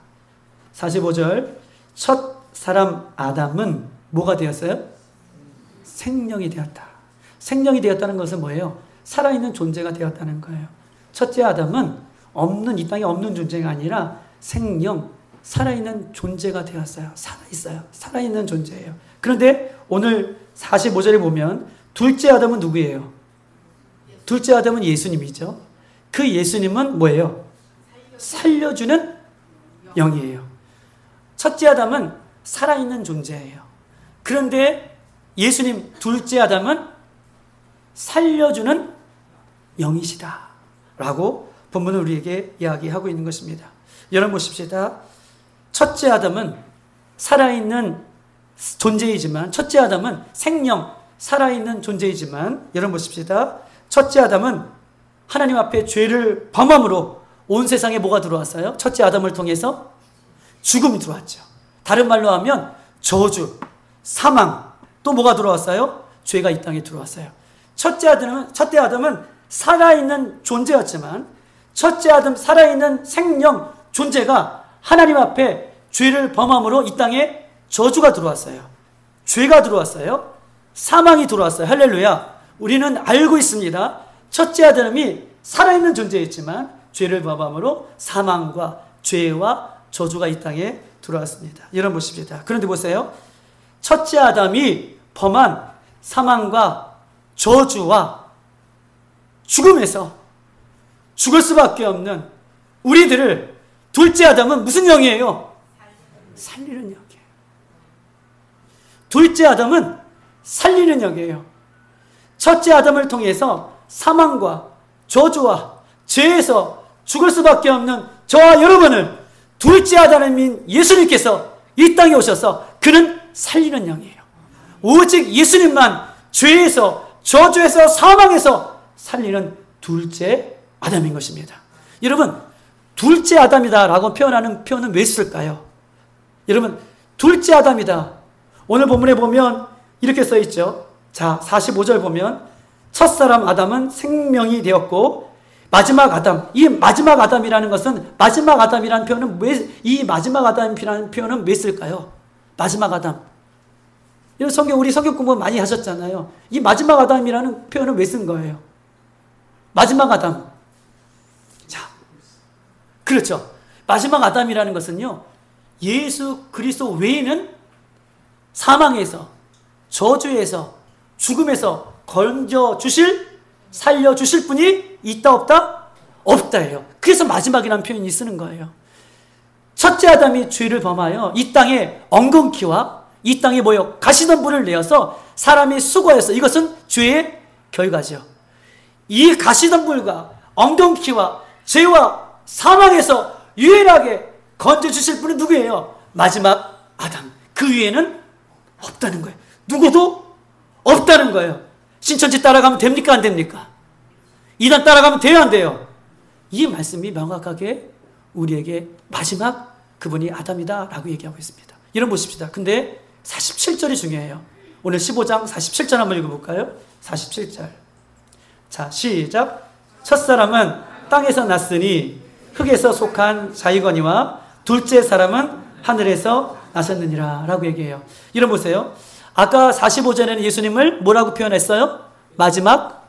45절 첫 사람 아담은 뭐가 되었어요? 생명이 되었다. 생명이 되었다는 것은 뭐예요? 살아있는 존재가 되었다는 거예요. 첫째 아담은 이 땅에 없는 존재가 아니라 생명, 살아있는 존재가 되었어요. 살아있어요. 살아있는 존재예요. 그런데 오늘 45절에 보면 둘째 아담은 누구예요? 둘째 아담은 예수님이죠. 그 예수님은 뭐예요? 살려주는 영이에요. 첫째 아담은 살아있는 존재예요. 그런데 예수님 둘째 아담은 살려주는 영이시다 라고 본문은 우리에게 이야기하고 있는 것입니다. 여러분 보십시다. 첫째 아담은 살아있는 존재이지만 첫째 아담은 생명, 살아있는 존재이지만 여러분 보십시다. 첫째 아담은 하나님 앞에 죄를 범함으로 온 세상에 뭐가 들어왔어요? 첫째 아담을 통해서 죽음이 들어왔죠. 다른 말로 하면 저주, 사망, 또 뭐가 들어왔어요? 죄가 이 땅에 들어왔어요. 첫째 아담은 살아있는 존재였지만 첫째 아담 살아있는 생명 존재가 하나님 앞에 죄를 범함으로 이 땅에 저주가 들어왔어요. 죄가 들어왔어요. 사망이 들어왔어요. 할렐루야. 우리는 알고 있습니다. 첫째 아담이 살아있는 존재였지만 죄를 범함으로 사망과 죄와 저주가 이 땅에 들어왔습니다. 여러분 보십시다. 그런데 보세요. 첫째 아담이 범한 사망과 저주와 죽음에서 죽을 수밖에 없는 우리들을 둘째 아담은 무슨 영이에요? 살리는 영이에요. 둘째 아담은 살리는 영이에요. 첫째 아담을 통해서 사망과 저주와 죄에서 죽을 수밖에 없는 저와 여러분을 둘째 아담인 예수님께서 이 땅에 오셔서 그는 살리는 영이에요. 오직 예수님만 죄에서 저주에서 사망에서 살리는 둘째 아담인 것입니다. 여러분, 둘째 아담이다라고 표현하는 표현은 왜 쓸까요? 여러분, 둘째 아담이다. 오늘 본문에 보면 이렇게 써 있죠. 자, 45절 보면 첫사람 아담은 생명이 되었고 마지막 아담, 이 마지막 아담이라는 것은 마지막 아담이라는 표현은 이 마지막 아담이라는 표현은 왜 쓸까요? 마지막 아담. 우리 성경 공부 많이 하셨잖아요. 이 마지막 아담이라는 표현은 왜 쓴 거예요? 마지막 아담. 자, 그렇죠. 마지막 아담이라는 것은요, 예수 그리스도 외에는 사망에서, 저주에서, 죽음에서 건져주실, 살려주실 분이 있다 없다? 없다예요. 그래서 마지막이라는 표현이 쓰는 거예요. 첫째 아담이 죄를 범하여 이 땅에 엉겅퀴와 이 땅에 뭐요? 가시덤불을 내어서 사람이 수고해서, 이것은 죄의 결과죠. 이 가시덤불과 엉겅퀴와 죄와 사망에서 유일하게 건져주실 분은 누구예요? 마지막 아담. 그 위에는 없다는 거예요. 누구도 없다는 거예요. 신천지 따라가면 됩니까? 안 됩니까? 이단 따라가면 돼요? 안 돼요? 이 말씀이 명확하게 우리에게 마지막 그분이 아담이다 라고 얘기하고 있습니다. 여러분 보십시다. 근데 47절이 중요해요. 오늘 15장 47절 한번 읽어볼까요? 47절. 자, 시작. 첫사람은 땅에서 났으니 흙에서 속한 자이거니와 둘째 사람은 하늘에서 나셨느니라 라고 얘기해요. 이런 보세요. 아까 45절에는 예수님을 뭐라고 표현했어요? 마지막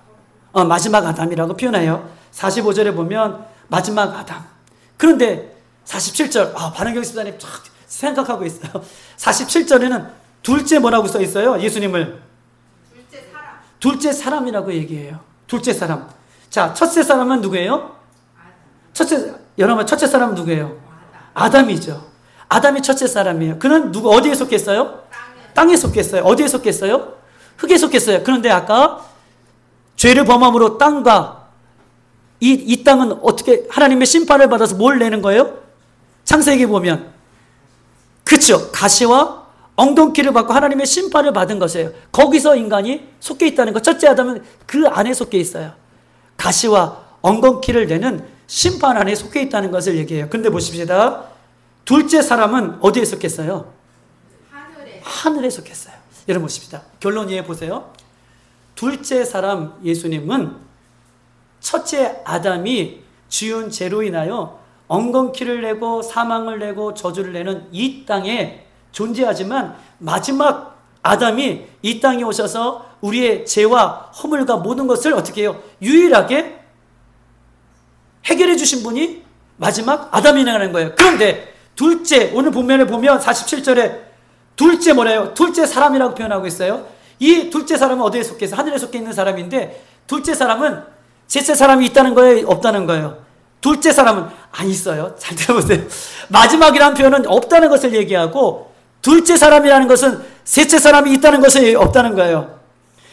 아담이라고 표현해요. 45절에 보면 마지막 아담. 그런데 47절, 반응경 집사님 쫙 생각하고 있어요. 47절에는 둘째 뭐라고 써 있어요? 예수님을 둘째 사람이라고 얘기해요. 둘째 사람. 자, 첫째 사람은 누구예요? 여러분, 첫째 사람은 누구예요? 아담이죠. 아담이 첫째 사람이에요. 그는 어디에 속했어요? 땅에 속했어요. 어디에 속했어요? 흙에 속했어요. 그런데 아까 죄를 범함으로 땅과 이 땅은 어떻게 하나님의 심판을 받아서 뭘 내는 거예요? 창세기 보면 그렇죠. 가시와 엉겅퀴를 받고 하나님의 심판을 받은 것이에요. 거기서 인간이 속해 있다는 것. 첫째 아담은 그 안에 속해 있어요. 가시와 엉겅퀴를 내는 심판 안에 속해 있다는 것을 얘기해요. 근데 보십시다. 둘째 사람은 어디에 속했어요? 하늘에 속했어요. 여러분 보십시다. 결론 이해해 보세요. 둘째 사람 예수님은 첫째 아담이 지은 죄로 인하여 엉겅퀴를 내고 사망을 내고 저주를 내는 이 땅에 존재하지만 마지막 아담이 이 땅에 오셔서 우리의 죄와 허물과 모든 것을 어떻게 해요? 유일하게 해결해 주신 분이 마지막 아담이라는 거예요. 그런데 둘째, 오늘 본면에 보면 47절에 둘째 뭐래요? 둘째 사람이라고 표현하고 있어요. 이 둘째 사람은 어디에 속해 있어요? 하늘에 속해 있는 사람인데 둘째 사람은 셋째 사람이 있다는 거예요? 없다는 거예요? 둘째 사람은 안 있어요. 잘 들어보세요. 마지막이라는 표현은 없다는 것을 얘기하고 둘째 사람이라는 것은 셋째 사람이 있다는 것이 없다는 거예요.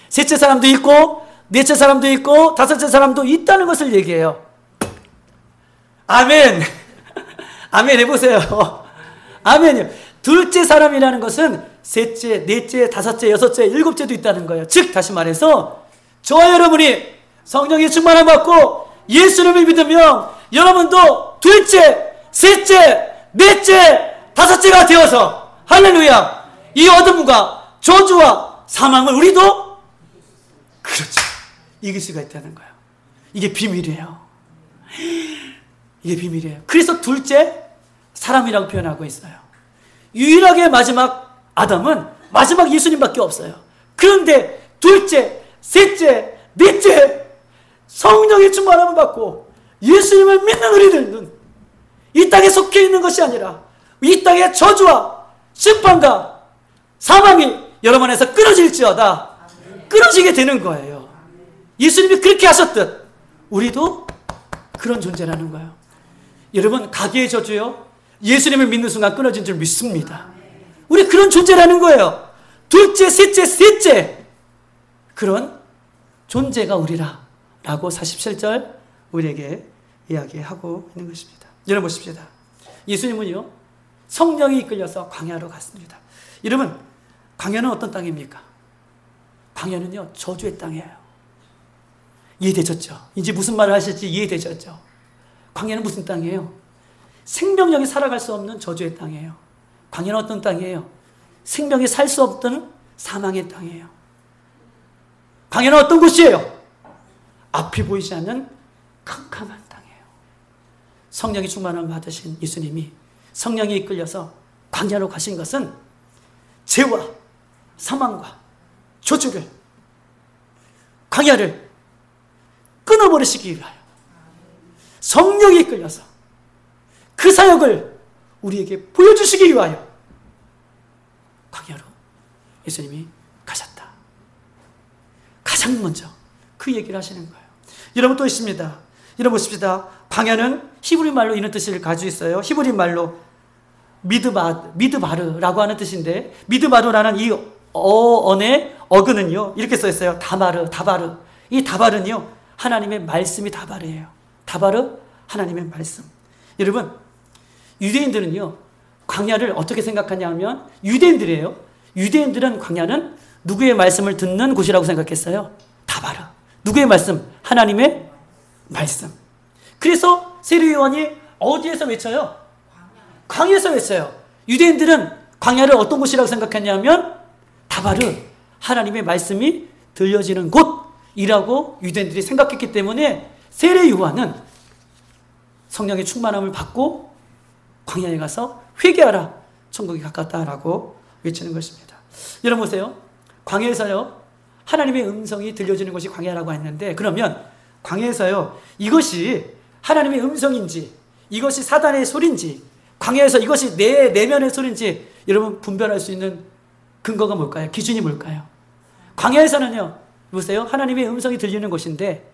셋째 사람도 있고 넷째 사람도 있고 다섯째 사람도 있다는 것을 얘기해요. 아멘. 아멘 해보세요. 아멘이요. 둘째 사람이라는 것은 셋째, 넷째, 다섯째, 여섯째, 일곱째도 있다는 거예요. 즉 다시 말해서 저와 여러분이 성령의 충만함 받고 예수님을 믿으면 여러분도 둘째, 셋째, 넷째, 다섯째가 되어서 할렐루야, 이 어둠과 저주와 사망을 우리도 그렇죠, 이길 수가 있다는 거예요. 이게 비밀이에요. 이게 비밀이에요. 그래서 둘째 사람이라고 표현하고 있어요. 유일하게 마지막 아담은 마지막 예수님밖에 없어요. 그런데 둘째 셋째, 넷째, 성령의 충만함을 받고 예수님을 믿는 우리들은 이 땅에 속해 있는 것이 아니라 이 땅의 저주와 심판과 사망이 여러분 안에서 끊어질지어다 끊어지게 되는 거예요. 예수님이 그렇게 하셨듯 우리도 그런 존재라는 거예요. 여러분, 가계의 저주요, 예수님을 믿는 순간 끊어진 줄 믿습니다. 우리 그런 존재라는 거예요. 둘째, 셋째, 셋째, 그런 존재가 우리라 라고 47절 우리에게 이야기하고 있는 것입니다. 여러분 보십시다. 예수님은요, 성령이 이끌려서 광야로 갔습니다. 여러분, 광야는 어떤 땅입니까? 광야는요, 저주의 땅이에요. 이해되셨죠? 이제 무슨 말을 하실지 이해되셨죠? 광야는 무슨 땅이에요? 생명력이 살아갈 수 없는 저주의 땅이에요. 광야는 어떤 땅이에요? 생명이 살 수 없던 사망의 땅이에요. 광야는 어떤 곳이에요? 앞이 보이지 않는 캄캄한 땅이에요. 성령이 충만함을 받으신 예수님이 성령이 이끌려서 광야로 가신 것은 죄와 사망과 저주를, 광야를 끊어버리시기 위하여 성령이 이끌려서 그 사역을 우리에게 보여주시기 위하여 광야로 예수님이 가셨다. 가장 먼저 그 얘기를 하시는 거예요. 여러분 또 있습니다. 여러분 보십시다. 광야는 히브리 말로 이런 뜻을 가지고 있어요. 히브리 말로 미드바르라고 하는 뜻인데, 미드바르라는 이 어원의 어근은요, 이렇게 써 있어요. 다바르. 이 다바르는요, 하나님의 말씀이 다바르예요. 다바르, 하나님의 말씀. 여러분, 유대인들은요, 광야를 어떻게 생각하냐 면, 유대인들은 광야는 누구의 말씀을 듣는 곳이라고 생각했어요? 다바르. 누구의 말씀? 하나님의 말씀. 그래서 세례 요한이 어디에서 외쳐요? 광야에서 외쳐요. 유대인들은 광야를 어떤 곳이라고 생각했냐면 다바르, 하나님의 말씀이 들려지는 곳이라고 유대인들이 생각했기 때문에 세례 요한은 성령의 충만함을 받고 광야에 가서 회개하라, 천국이 가깝다라고 외치는 것입니다. 여러분 보세요. 광야에서요, 하나님의 음성이 들려지는 것이 광야라고 했는데, 그러면 광야에서요, 이것이 하나님의 음성인지 이것이 사단의 소리인지, 광야에서 이것이 내 내면의 소리인지 여러분 분별할 수 있는 근거가 뭘까요? 기준이 뭘까요? 광야에서는요, 보세요, 하나님의 음성이 들리는 곳인데,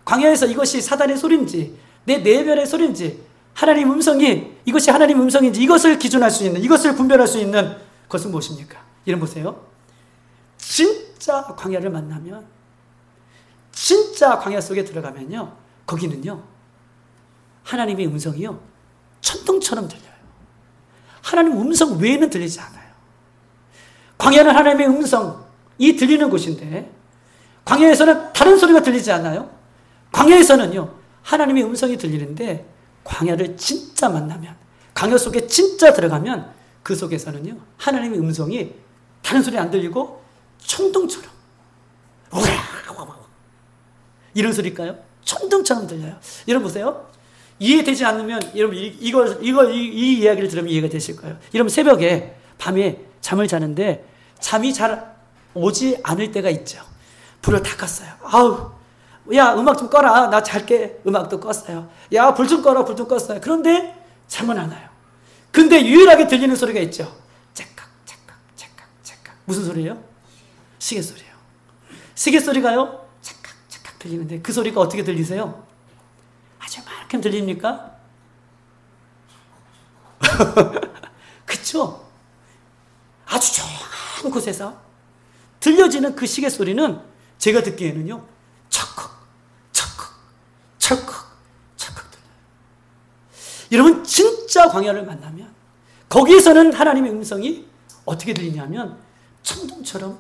광야에서 이것이 사단의 소리인지 내 내면의 소리인지, 하나님 음성이 이것이 하나님 음성인지 이것을 기준할 수 있는, 이것을 분별할 수 있는 것은 무엇입니까? 여러분 보세요. 진짜 광야를 만나면, 진짜 광야 속에 들어가면요, 거기는요, 하나님의 음성이요, 천둥처럼 들려요. 하나님 음성 외에는 들리지 않아요. 광야는 하나님의 음성이 들리는 곳인데, 광야에서는 다른 소리가 들리지 않아요. 광야에서는요, 하나님의 음성이 들리는데, 광야를 진짜 만나면, 광야 속에 진짜 들어가면 그 속에서는요, 하나님의 음성이 다른 소리 안 들리고 천둥처럼, 이런 소리일까요? 천둥처럼 들려요. 여러분 보세요. 이해되지 않으면 여러분 이 이야기를 들으면 이해가 되실 거예요. 여러분 새벽에, 밤에 잠을 자는데 잠이 잘 오지 않을 때가 있죠. 불을 다 껐어요. 아우, 야, 음악 좀 꺼라. 나 잘게. 음악도 껐어요. 야, 불 좀 꺼라. 불 좀 껐어요. 그런데 잠은 안 와요. 근데 유일하게 들리는 소리가 있죠. 째깍. 무슨 소리예요? 시계 소리예요. 시계 소리가요, 째깍 들리는데 그 소리가 어떻게 들리세요? 아주 맑게 들립니까? 그쵸? 아주 조용한 곳에서 들려지는 그 시계 소리는 제가 듣기에는요, 철컥 들려요. 여러분 진짜 광야를 만나면 거기에서는 하나님의 음성이 어떻게 들리냐면 천둥처럼,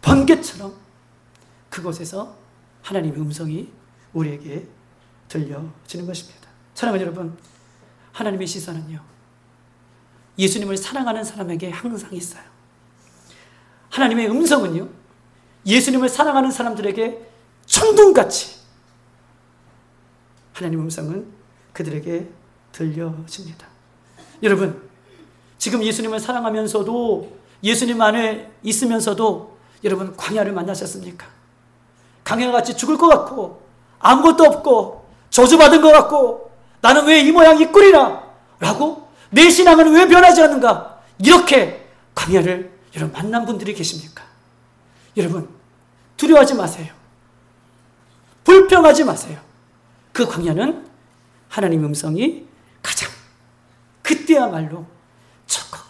번개처럼 그곳에서 하나님의 음성이 우리에게 들려지는 것입니다. 사랑하는 여러분, 하나님의 시선은요, 예수님을 사랑하는 사람에게 항상 있어요. 하나님의 음성은요, 예수님을 사랑하는 사람들에게 천둥같이 하나님의 음성은 그들에게 들려집니다. 여러분, 지금 예수님을 사랑하면서도, 예수님 안에 있으면서도 여러분 광야를 만나셨습니까? 광야같이 죽을 것 같고 아무것도 없고 저주받은 것 같고 나는 왜 이 모양 이 꼴이라 라고 내 신앙은 왜 변하지 않는가 이렇게 광야를 여러분 만난 분들이 계십니까? 여러분 두려워하지 마세요. 불평하지 마세요. 그 광야는 하나님의 음성이 가장 그때야말로 철컥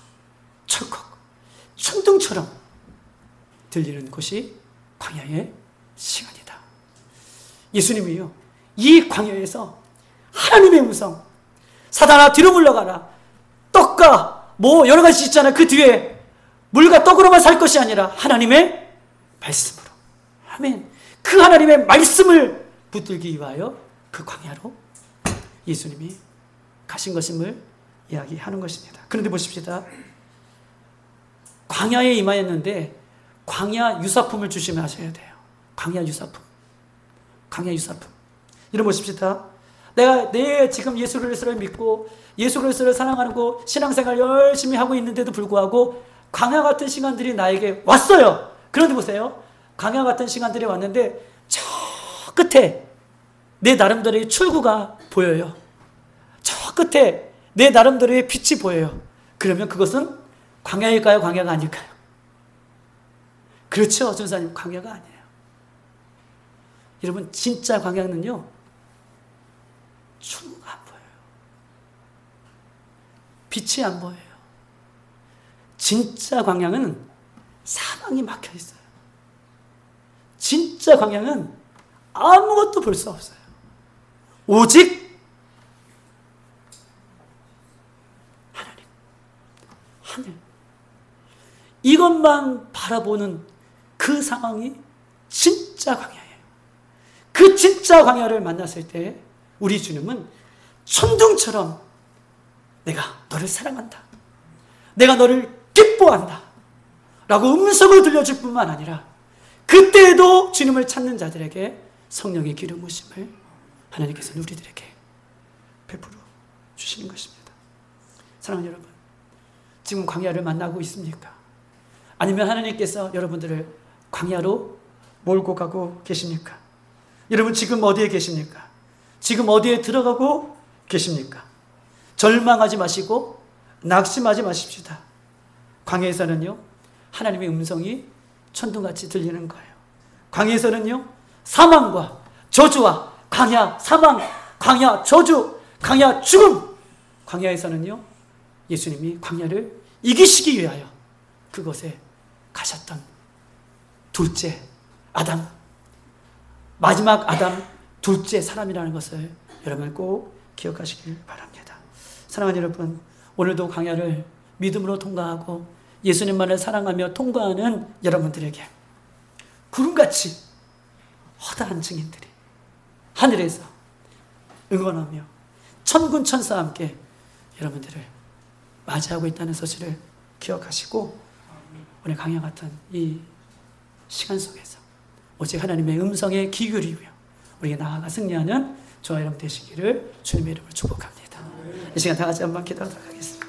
철컥 천둥처럼 들리는 곳이 광야의 시간이다. 예수님이요 이 광야에서 하나님의 음성 사단아 뒤로 물러가라 떡과 뭐 여러 가지 있잖아요. 그 뒤에 물과 떡으로만 살 것이 아니라 하나님의 말씀으로 아멘. 그 하나님의 말씀을 붙들기 위하여 그 광야로 예수님이 가신 것임을 이야기하는 것입니다. 그런데 보십시다. 광야에 임하였는데 광야 유사품을 주시면 하셔야 돼요. 광야 유사품. 광야 유사품. 이런 보십시다. 내가 지금 예수 그리스도를 믿고 예수 그리스도를 사랑하고 신앙생활 열심히 하고 있는데도 불구하고 광야 같은 시간들이 나에게 왔어요. 그런데 보세요. 광야 같은 시간들이 왔는데 저 끝에 내 나름대로의 출구가 보여요. 저 끝에 내 나름대로의 빛이 보여요. 그러면 그것은 광야일까요? 광야가 아닐까요? 그렇죠. 전사님 광야가 아니에요. 여러분 진짜 광야는요 출구가 안 보여요. 빛이 안 보여요. 진짜 광야는 사방이 막혀 있어요. 진짜 광야는 아무것도 볼 수 없어요. 오직 하나님, 하늘. 이것만 바라보는 그 상황이 진짜 광야예요. 그 진짜 광야를 만났을 때 우리 주님은 천둥처럼 내가 너를 사랑한다. 내가 너를 기뻐한다. 라고 음성을 들려줄 뿐만 아니라 그때에도 주님을 찾는 자들에게 성령의 기름 부으심을 하나님께서는 우리들에게 베풀어 주시는 것입니다. 사랑하는 여러분, 지금 광야를 만나고 있습니까? 아니면 하나님께서 여러분들을 광야로 몰고 가고 계십니까? 여러분 지금 어디에 계십니까? 지금 어디에 들어가고 계십니까? 절망하지 마시고 낙심하지 마십시다. 광야에서는요 하나님의 음성이 천둥같이 들리는 거예요. 광야에서는요 사망과 저주와 광야 사망, 광야 저주, 광야 죽음. 광야에서는요 예수님이 광야를 이기시기 위하여 그곳에 가셨던 둘째 아담, 마지막 아담 둘째 사람이라는 것을 여러분 꼭 기억하시길 바랍니다. 사랑하는 여러분, 오늘도 광야를 믿음으로 통과하고 예수님만을 사랑하며 통과하는 여러분들에게 구름같이 허다한 증인들이 하늘에서 응원하며 천군 천사와 함께 여러분들을 맞이하고 있다는 사실을 기억하시고 오늘 광야 같은 이 시간 속에서 오직 하나님의 음성에 귀 기울이며 우리가 나아가 승리하는 저와 여러분 되시기를 주님의 이름으로 축복합니다. 이 시간 다 같이 한번 기도하도록 하겠습니다.